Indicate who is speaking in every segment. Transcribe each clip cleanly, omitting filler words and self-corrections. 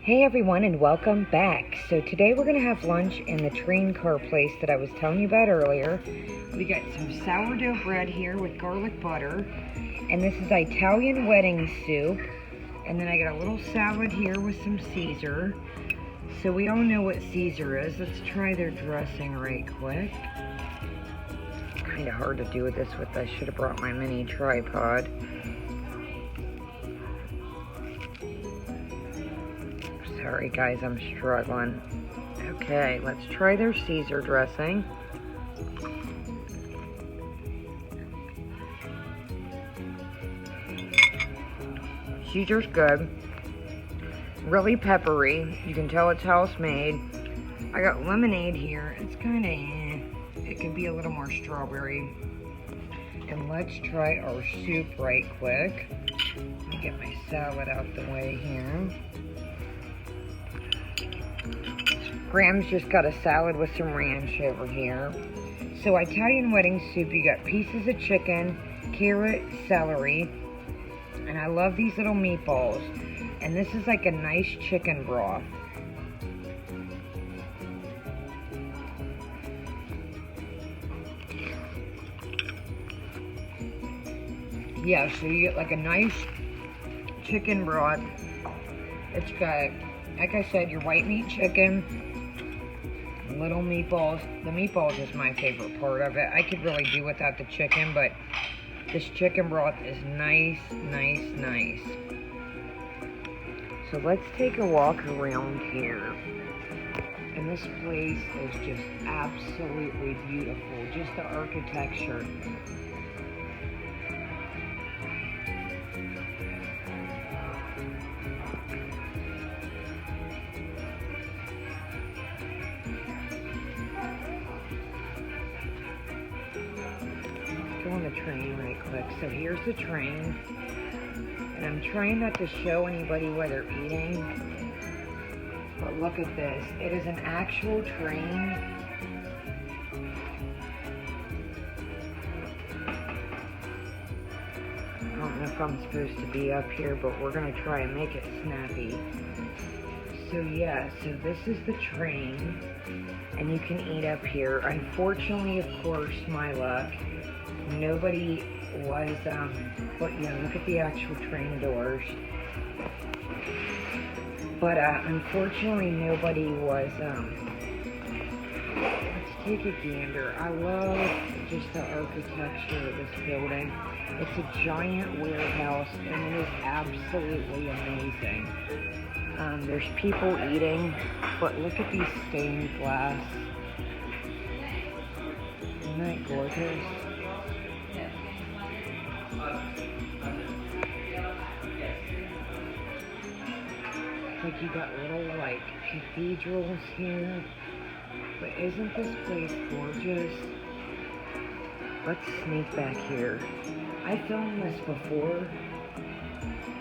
Speaker 1: Hey everyone, and welcome back. So today we're going to have lunch in the train car place that I was telling you about earlier. We got some sourdough bread here with garlic butter, and this is Italian wedding soup. And then I got a little salad here with some Caesar. So we all know what Caesar is. Let's try their dressing right quick. Kind of hard to do with this I should have brought my mini tripod. Sorry guys, I'm struggling. Okay, let's try their Caesar dressing. Caesar's good. Really peppery. You can tell it's house made. I got lemonade here. It's kind of it could be a little more strawberry. And let's try our soup right quick. Let me get my salad out the way here. Graham's just got a salad with some ranch over here. So Italian wedding soup, you got pieces of chicken, carrot, celery, and I love these little meatballs. And this is like a nice chicken broth. Yeah, so you get like a nice chicken broth. It's got, like I said, your white meat chicken, little meatballs. The meatballs is my favorite part of it. I could really do without the chicken, but this chicken broth is nice, nice, nice. So let's take a walk around here. And this place is just absolutely beautiful. Just the architecture. Go on the train right quick. So here's the train. And I'm trying not to show anybody where they're eating. But look at this. It is an actual train. I don't know if I'm supposed to be up here, but we're going to try and make it snappy. So yeah, so this is the train. And you can eat up here. Unfortunately, of course, my luck, nobody was, but yeah, look at the actual train doors. But unfortunately, nobody was, let's take a gander. I love just the architecture of this building. It's a giant warehouse, and it is absolutely amazing. There's people eating, but look at these stained glass. Isn't that gorgeous? Like you got little like cathedrals here, but isn't this place gorgeous? Let's sneak back here. I filmed this before.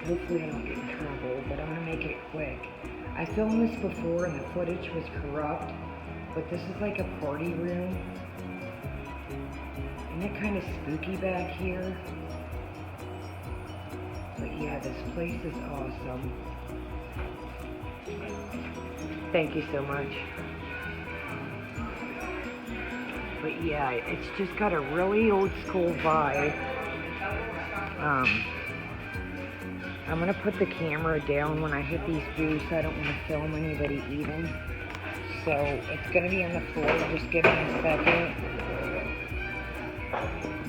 Speaker 1: Hopefully I don't get in trouble, but I'm gonna make it quick. I filmed this before and the footage was corrupt, but this is like a party room. Isn't it kind of spooky back here? But yeah, this place is awesome. Thank you so much. But yeah, it's just got a really old school vibe. I'm gonna put the camera down when I hit these booths. I don't want to film anybody eating. So it's gonna be on the floor. Just give me a second.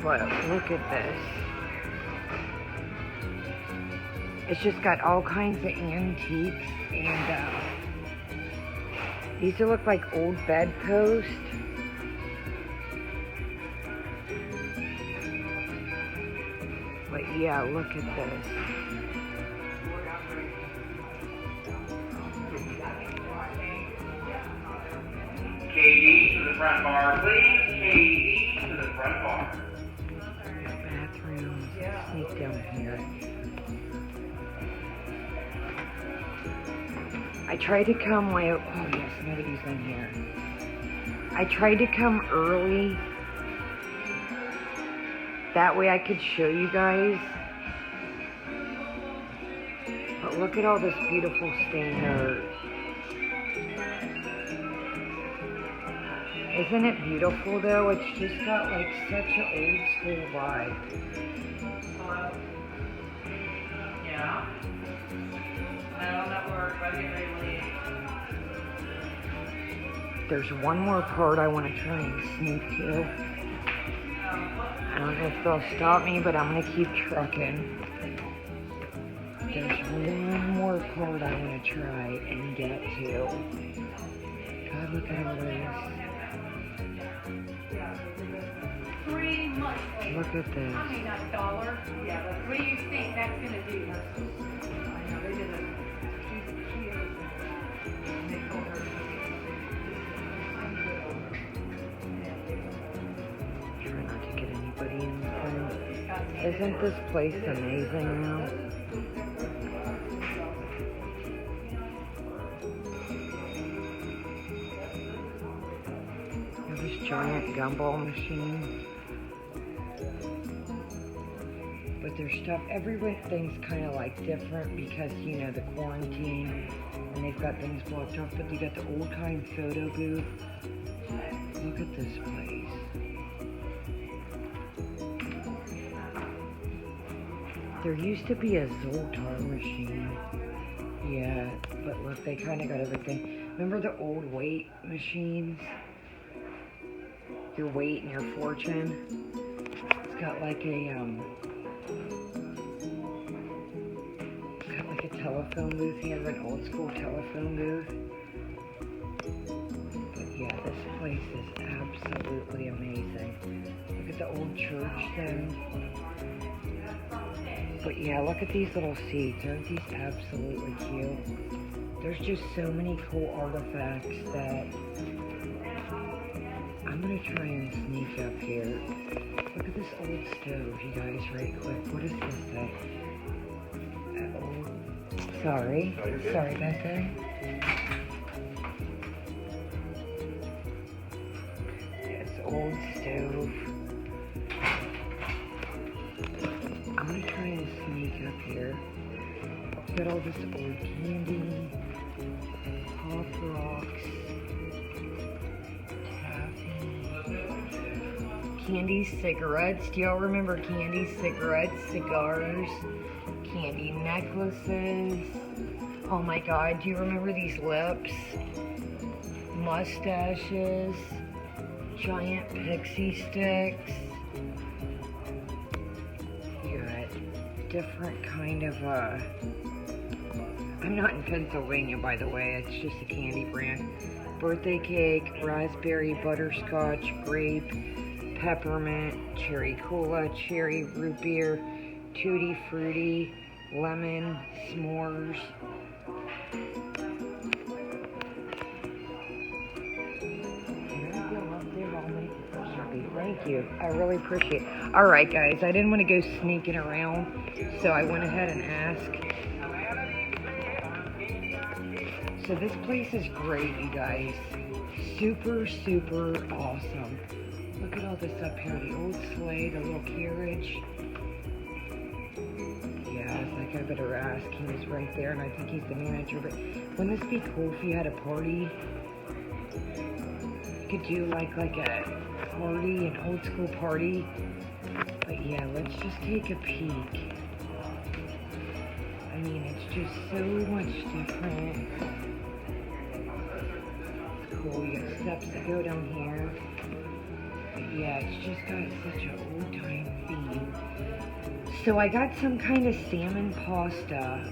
Speaker 1: But look at this. It's just got all kinds of antiques, and these look like old bedposts. But yeah, look at this.
Speaker 2: KD to the front bar, please. KD to the front bar.
Speaker 1: Bathroom. Sneak down here. I tried to come way. Oh yes, nobody's in here. I tried to come early. That way I could show you guys. But Look at all this beautiful stained art. Isn't it beautiful though? It's just got like such an old school vibe.
Speaker 3: Hello? Yeah? No, not work. I'm getting ready to leave.
Speaker 1: There's one more part I want to try and sneak to. I don't know if they'll stop me, but I'm going to keep trucking. There's one more part I want to try and get to. God, look at all this. Look at this.
Speaker 4: I mean, not $1. Yeah, but what do you think that's going to do? I know, they did a... They told her...
Speaker 1: Try not to get anybody in the front. Isn't this place amazing now? This giant gumball machine. But their stuff, everything's kind of like different because, you know, the quarantine and they've got things blocked off, but you got the old kind photo booth. Look at this place. There used to be a Zoltar machine. Yeah, but look, they kind of got everything. Remember the old weight machines? Your weight and your fortune. It's got like a telephone booth. You have an old school telephone booth. But yeah, this place is absolutely amazing. Look at the old church thing. But yeah, look at these little seats. Aren't these absolutely cute? There's just so many cool artifacts that I'm gonna try and sneak up here. Look at this old stove, you guys, right quick. What does this say? Sorry about that. This old stove. I'm gonna try and sneak up here. Got all this old candy, Pop Rocks, Candy cigarettes. Do y'all remember candy cigarettes, cigars, candy necklaces? Oh my God, do you remember these lips? Mustaches, giant pixie sticks. You got different kind of, I'm not in Pennsylvania, by the way, it's just a candy brand. Birthday cake, raspberry, butterscotch, grape, peppermint, cherry cola, cherry root beer, tutti frutti, lemon, s'mores. Thank you. I really appreciate it. All right, guys, I didn't want to go sneaking around, so I went ahead and asked. So this place is great, you guys. Super, super awesome. Look at all this up here. The old sleigh, the little carriage. Yeah, I was like, I better ask. He was right there, and I think he's the manager. But wouldn't this be cool if you had a party? You could do like a party, an old school party. But yeah, let's just take a peek. I mean, it's just so much different. It's cool. You got steps that go down here. But yeah, it's just got such an old time theme. So I got some kind of salmon pasta.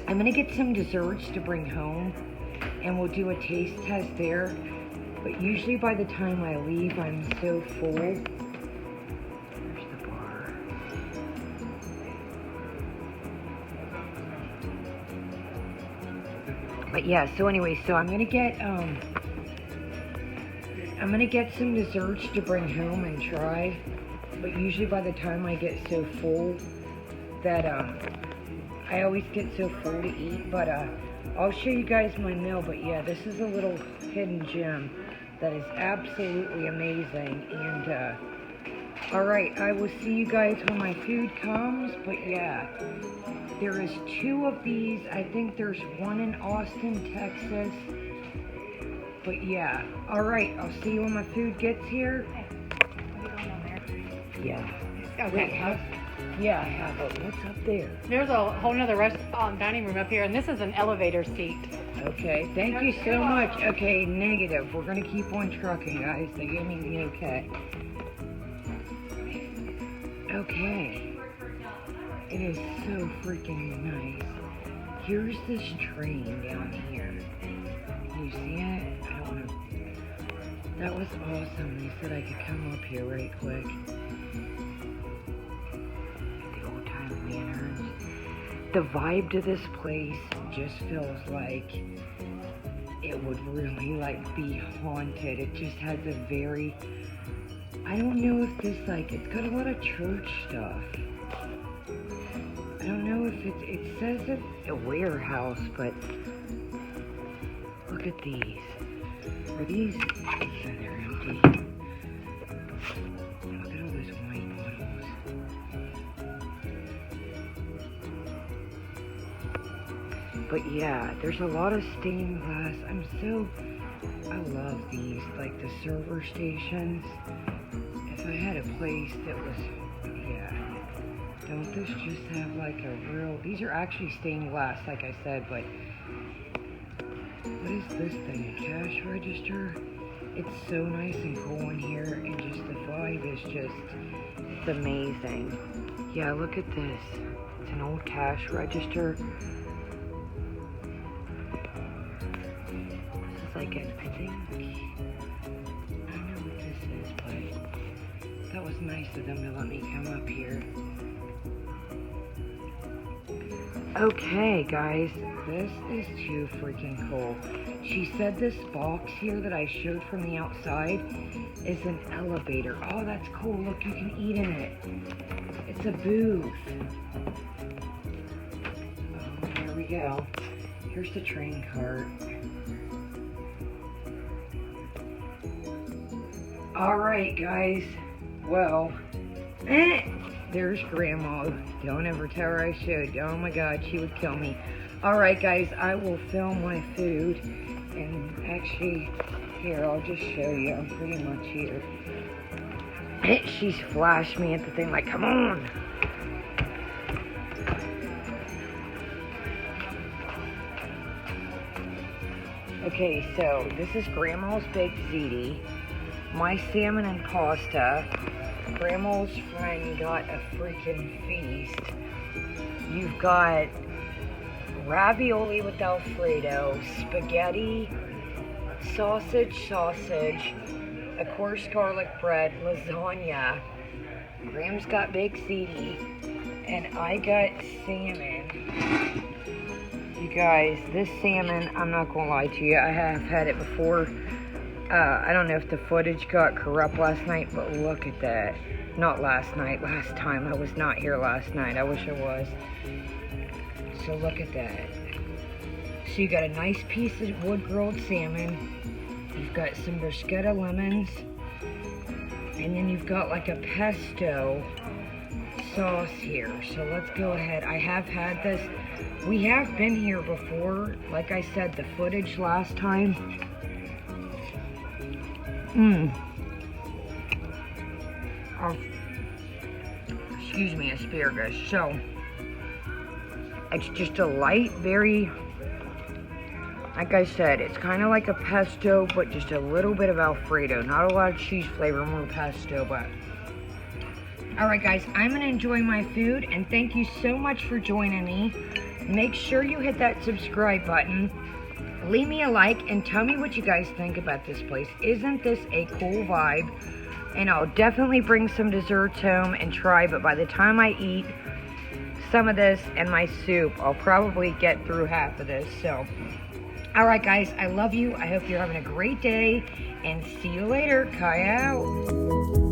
Speaker 1: I'm gonna get some desserts to bring home, and we'll do a taste test there. But usually by the time I leave, I'm so full. There's the bar. But yeah, so anyway, so I'm gonna get some desserts to bring home and try. But usually by the time I get so full that I always get so full to eat. But I'll show you guys my meal. But yeah, this is a little hidden gem that is absolutely amazing. And all right, I will see you guys when my food comes. But yeah, There is 2 of these. I think there's one in Austin, Texas. But yeah. Alright, I'll see you when my food gets here.
Speaker 4: Hey, what are you doing down there?
Speaker 1: Yeah.
Speaker 4: Okay.
Speaker 1: Wait, yeah, I have it. What's up there?
Speaker 4: There's a whole nother dining room up here, and this is an elevator seat.
Speaker 1: Okay, thank you so much. Okay, negative. We're gonna keep on trucking, guys. They gave me the okay. Okay. It is so freaking nice. Here's this train down here. Can you see it? I don't know. That was awesome. They said I could come up here right quick. The old time lanterns. The vibe to this place just feels like it would really like be haunted. It just has a very, I don't know if this like, it's got a lot of church stuff. I don't know if it says it's a warehouse, but look at these. Are these, oh, they're empty. Look at all those wine bottles. But yeah, there's a lot of stained glass. I love these, like the server stations. If I had a place that was, yeah. Don't this just have like a real, these are actually stained glass, like I said, but what is this thing, a cash register? It's so nice and cool in here, and just the vibe is just, it's amazing. Yeah, look at this. It's an old cash register. This is like an, I think, I don't know what this is, but that was nice of them to let me come up here. Okay, guys, this is too freaking cool. She said this box here that I showed from the outside is an elevator. Oh, that's cool. Look, you can eat in it. It's a booth. Oh, here we go. Here's the train cart. All right, guys. Well, there's Grandma. Don't ever tell her I showed. Oh my God, she would kill me. Alright guys, I will film my food. And actually, here, I'll just show you. I'm pretty much here. She's flashed me at the thing like, come on. Okay, so this is Grandma's baked ziti. My salmon and pasta. Grandma's friend got a freaking feast. You've got ravioli with Alfredo, spaghetti, sausage, of course garlic bread, lasagna. Graham's got baked ziti, and I got salmon. You guys, this salmon, I'm not gonna lie to you, I have had it before. I don't know if the footage got corrupt last night, but look at that. Not last night, last time. I was not here last night. I wish I was. So look at that. So you got a nice piece of wood-grilled salmon. You've got some bruschetta lemons. And then you've got like a pesto sauce here. So let's go ahead. I have had this. We have been here before. Like I said, the footage last time. Excuse me, asparagus. So, it's just a light, very, like I said, it's kind of like a pesto, but just a little bit of Alfredo. Not a lot of cheese flavor, more pesto, but. Alright guys, I'm going to enjoy my food, and thank you so much for joining me. Make sure you hit that subscribe button. Leave me a like and tell me what you guys think about this place. Isn't this a cool vibe? And I'll definitely bring some desserts home and try, but by the time I eat some of this and my soup, I'll probably get through half of this. So, alright guys, I love you. I hope you're having a great day, and see you later. Kai out.